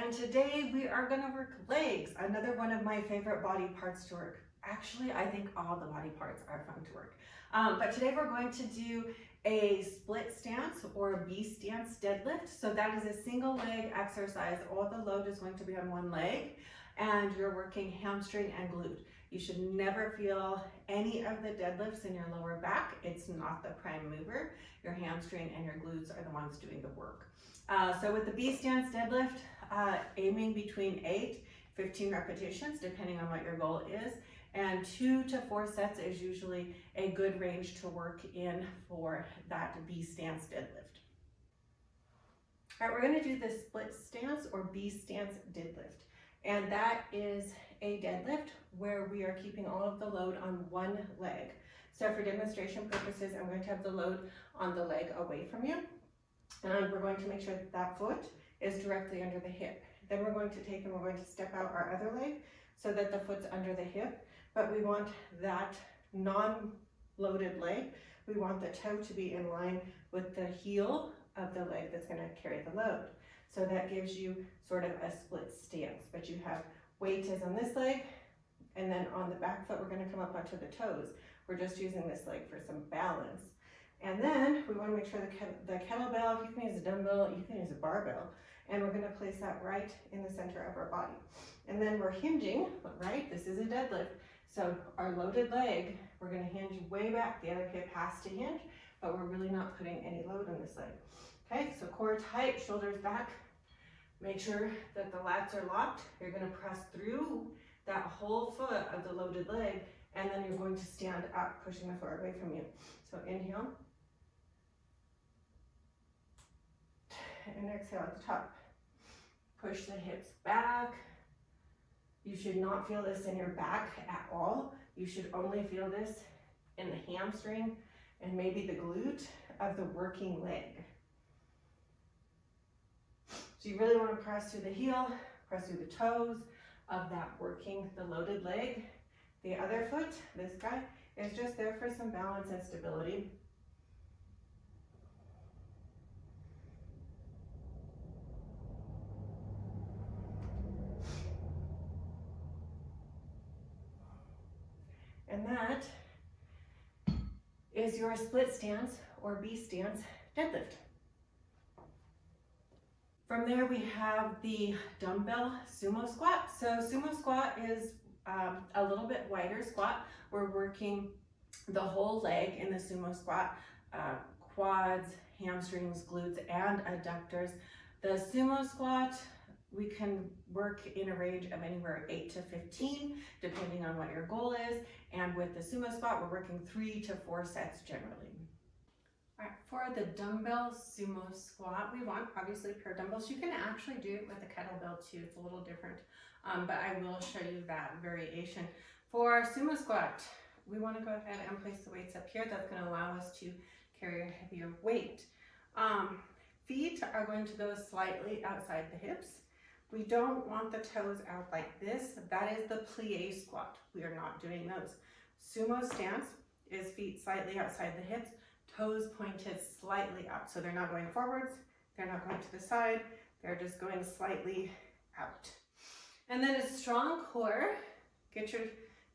and today we are going to work legs, another one of my favorite body parts to work. Actually, I think all the body parts are fun to work. But today we're going to do a split stance or a B stance deadlift. So that is a single leg exercise. All the load is going to be on one leg and you're working hamstring and glute. You should never feel any of the deadlifts in your lower back. It's not the prime mover. Your hamstring and your glutes are the ones doing the work. So with the B stance deadlift, aiming between 8-15 repetitions, depending on what your goal is, and 2 to 4 sets is usually a good range to work in for that B stance deadlift. All right, we're going to do the split stance or B stance deadlift. And that is a deadlift where we are keeping all of the load on one leg. So for demonstration purposes, I'm going to have the load on the leg away from you. And we're going to make sure that that foot is directly under the hip. Then we're going to take and we're going to step out our other leg so that the foot's under the hip. But we want that non-loaded leg, we want the toe to be in line with the heel of the leg that's going to carry the load. So that gives you sort of a split stance, but you have weight is on this leg, and then on the back foot, we're going to come up onto the toes. We're just using this leg for some balance. And then we want to make sure the kettlebell, you can use a dumbbell, you can use a barbell, and we're going to place that right in the center of our body. And then we're hinging, right? This is a deadlift. So our loaded leg, we're going to hinge way back. The other hip has to hinge, but we're really not putting any load on this leg. Okay, so core tight, shoulders back. Make sure that the lats are locked. You're going to press through that whole foot of the loaded leg, and then you're going to stand up, pushing the floor away from you. So inhale, and exhale at the top. Push the hips back. You should not feel this in your back at all. You should only feel this in the hamstring and maybe the glute of the working leg. So you really want to press through the heel, press through the toes of that working, the loaded leg. The other foot, this guy, is just there for some balance and stability. And that is your split stance or B stance deadlift. From there we have the dumbbell sumo squat. So sumo squat is a little bit wider squat. We're working the whole leg in the sumo squat, quads, hamstrings, glutes, and adductors. The sumo squat, we can work in a range of anywhere 8 to 15, depending on what your goal is. And with the sumo squat, we're working 3 to 4 sets generally. All right, for the dumbbell sumo squat, we want obviously a pair of dumbbells. You can actually do it with a kettlebell too. It's a little different, but I will show you that variation. For sumo squat, we want to go ahead and place the weights up here. That's going to allow us to carry a heavier weight. Feet are going to go slightly outside the hips. We don't want the toes out like this. That is the plie squat. We are not doing those. Sumo stance is feet slightly outside the hips, toes pointed slightly out. So they're not going forwards, they're not going to the side, they're just going slightly out. And then a strong core, get your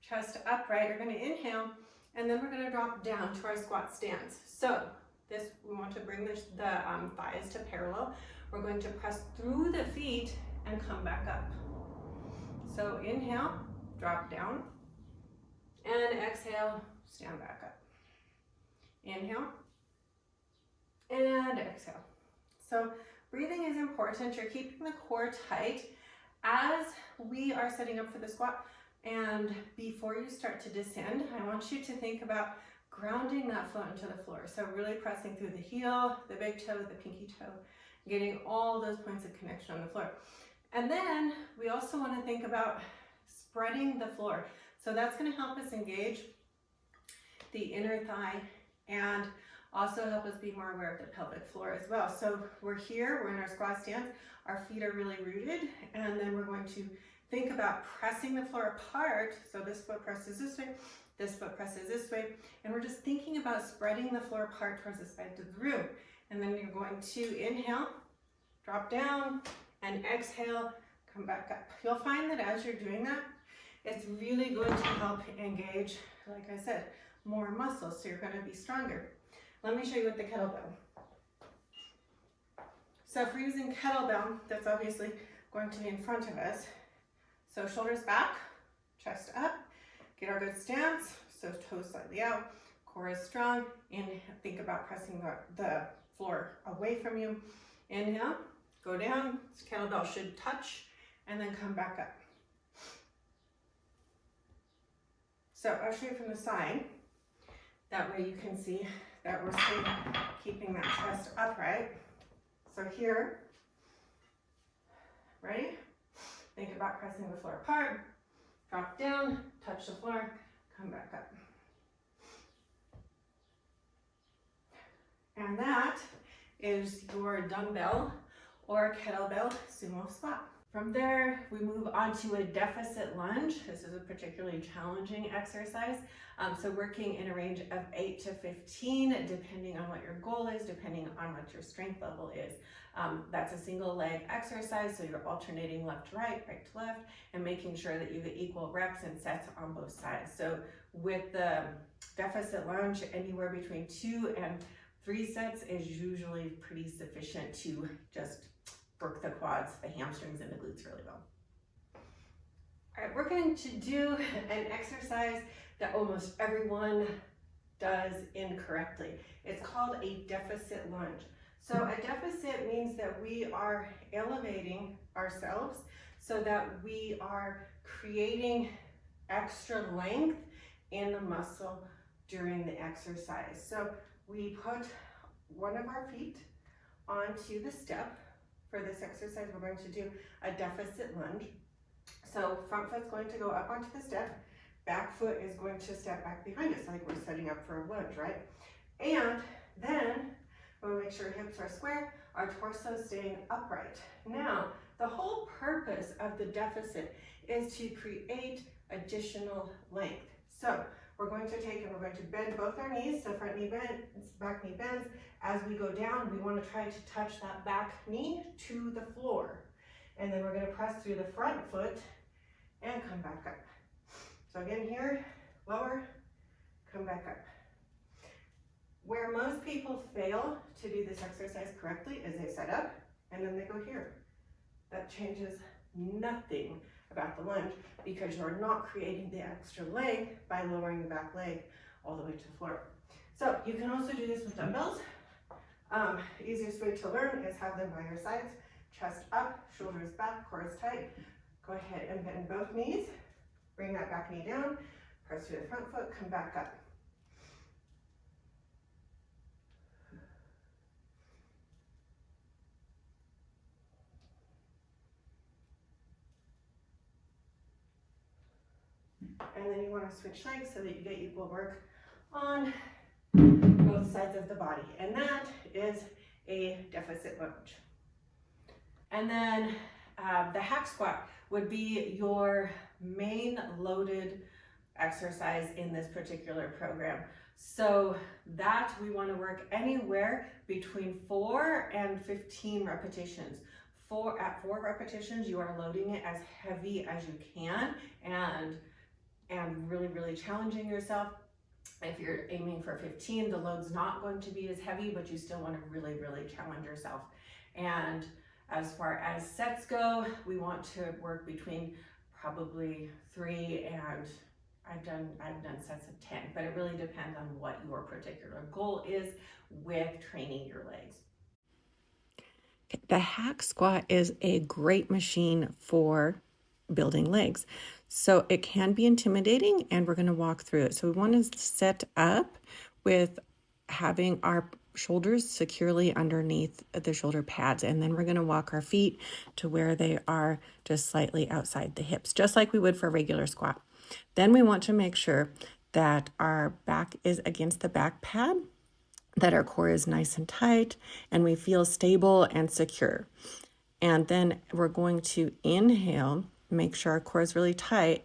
chest upright. You're going to inhale, and then we're going to drop down to our squat stance. So this, we want to bring the thighs to parallel. We're going to press through the feet and come back up. So inhale, drop down, and exhale, stand back up. Inhale, and exhale. So breathing is important. You're keeping the core tight as we are setting up for the squat. And before you start to descend, I want you to think about grounding that foot into the floor. So really pressing through the heel, the big toe, the pinky toe, getting all those points of connection on the floor. And then we also want to think about spreading the floor. So that's going to help us engage the inner thigh and also help us be more aware of the pelvic floor as well. So we're here, we're in our squat stance, our feet are really rooted, and then we're going to think about pressing the floor apart. So this foot presses this way, this foot presses this way, and we're just thinking about spreading the floor apart towards the sides of the room. And then you're going to inhale, drop down, and exhale, come back up. You'll find that as you're doing that, it's really going to help engage, like I said, more muscles, so you're going to be stronger. Let me show you with the kettlebell. So if we're using kettlebell, that's obviously going to be in front of us. So shoulders back, chest up, get our good stance, so toes slightly out, core is strong. Inhale, think about pressing the floor away from you. Inhale, go down, kettlebell should touch, and then come back up. So I'll show you from the side. That way you can see that we're still keeping that chest upright. So here, ready? Think about pressing the floor apart, drop down, touch the floor, come back up. And that is your dumbbell or kettlebell sumo squat. From there, we move on to a deficit lunge. This is a particularly challenging exercise. So working in a range of 8 to 15, depending on what your goal is, depending on what your strength level is. That's a single leg exercise, so you're alternating left to right, right to left, and making sure that you get equal reps and sets on both sides. So with the deficit lunge, anywhere between 2 and 3 sets is usually pretty sufficient to just work the quads, the hamstrings, and the glutes really well. All right, we're going to do an exercise that almost everyone does incorrectly. It's called a deficit lunge. So a deficit means that we are elevating ourselves so that we are creating extra length in the muscle during the exercise. So we put one of our feet onto the step. For this exercise, we're going to do a deficit lunge. So front foot's going to go up onto the step, back foot is going to step back behind us, like we're setting up for a lunge, right? And then we'll make sure hips are square, our torso staying upright. Now, the whole purpose of the deficit is to create additional length. So we're going to take and we're going to bend both our knees, so front knee bends, back knee bends. As we go down, we want to try to touch that back knee to the floor. And then we're going to press through the front foot and come back up. So again here, lower, come back up. Where most people fail to do this exercise correctly is they set up and then they go here. That changes nothing about the lunge because you're not creating the extra length by lowering the back leg all the way to the floor. So you can also do this with dumbbells. Easiest way to learn is have them by your sides, chest up, shoulders back, core is tight. Go ahead and bend both knees, bring that back knee down, press through the front foot, come back up. And then you want to switch legs so that you get equal work on both sides of the body. And that is a deficit lunge. And then the hack squat would be your main loaded exercise in this particular program. So that we want to work anywhere between 4 and 15 repetitions. At 4 repetitions, you are loading it as heavy as you can and really, really challenging yourself. If you're aiming for 15, the load's not going to be as heavy, but you still want to really, really challenge yourself. And as far as sets go, we want to work between probably 3 and I've done sets of 10, but it really depends on what your particular goal is with training your legs. The hack squat is a great machine for building legs. So it can be intimidating and we're going to walk through it. So we want to set up with having our shoulders securely underneath the shoulder pads. And then we're going to walk our feet to where they are just slightly outside the hips, just like we would for a regular squat. Then we want to make sure that our back is against the back pad, that our core is nice and tight, and we feel stable and secure. And then we're going to inhale, make sure our core is really tight,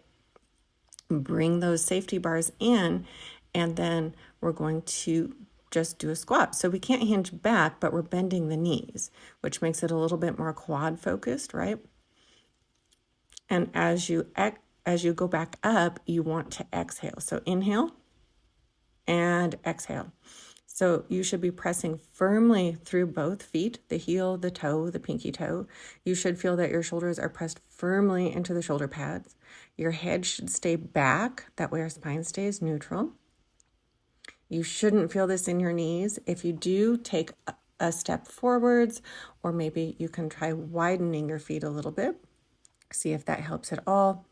bring those safety bars in, and then we're going to just do a squat. So we can't hinge back, but we're bending the knees, which makes it a little bit more quad focused, right? And as you go back up, you want to exhale. So inhale and exhale. So you should be pressing firmly through both feet, the heel, the toe, the pinky toe. You should feel that your shoulders are pressed firmly into the shoulder pads. Your head should stay back. That way our spine stays neutral. You shouldn't feel this in your knees. If you do, take a step forwards, or maybe you can try widening your feet a little bit. See if that helps at all.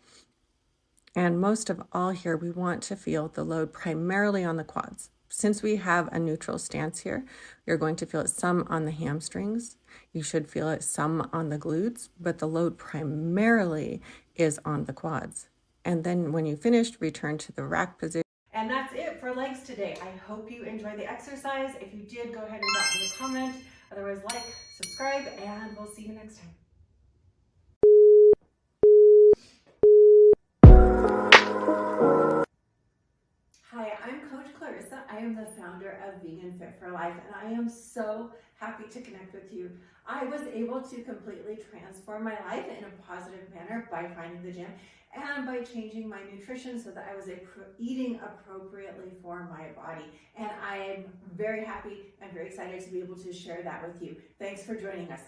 And most of all here, we want to feel the load primarily on the quads. Since we have a neutral stance here, you're going to feel it some on the hamstrings. You should feel it some on the glutes, but the load primarily is on the quads. And then when you finished, return to the rack position. And that's it for legs today. I hope you enjoyed the exercise. If you did, go ahead and drop me a comment. Otherwise, like, subscribe, and we'll see you next time. Hi, I'm Coach Clarissa. I am the founder of Vegan Fit for Life, and I am so happy to connect with you. I was able to completely transform my life in a positive manner by finding the gym and by changing my nutrition so that I was eating appropriately for my body. And I am very happy and very excited to be able to share that with you. Thanks for joining us.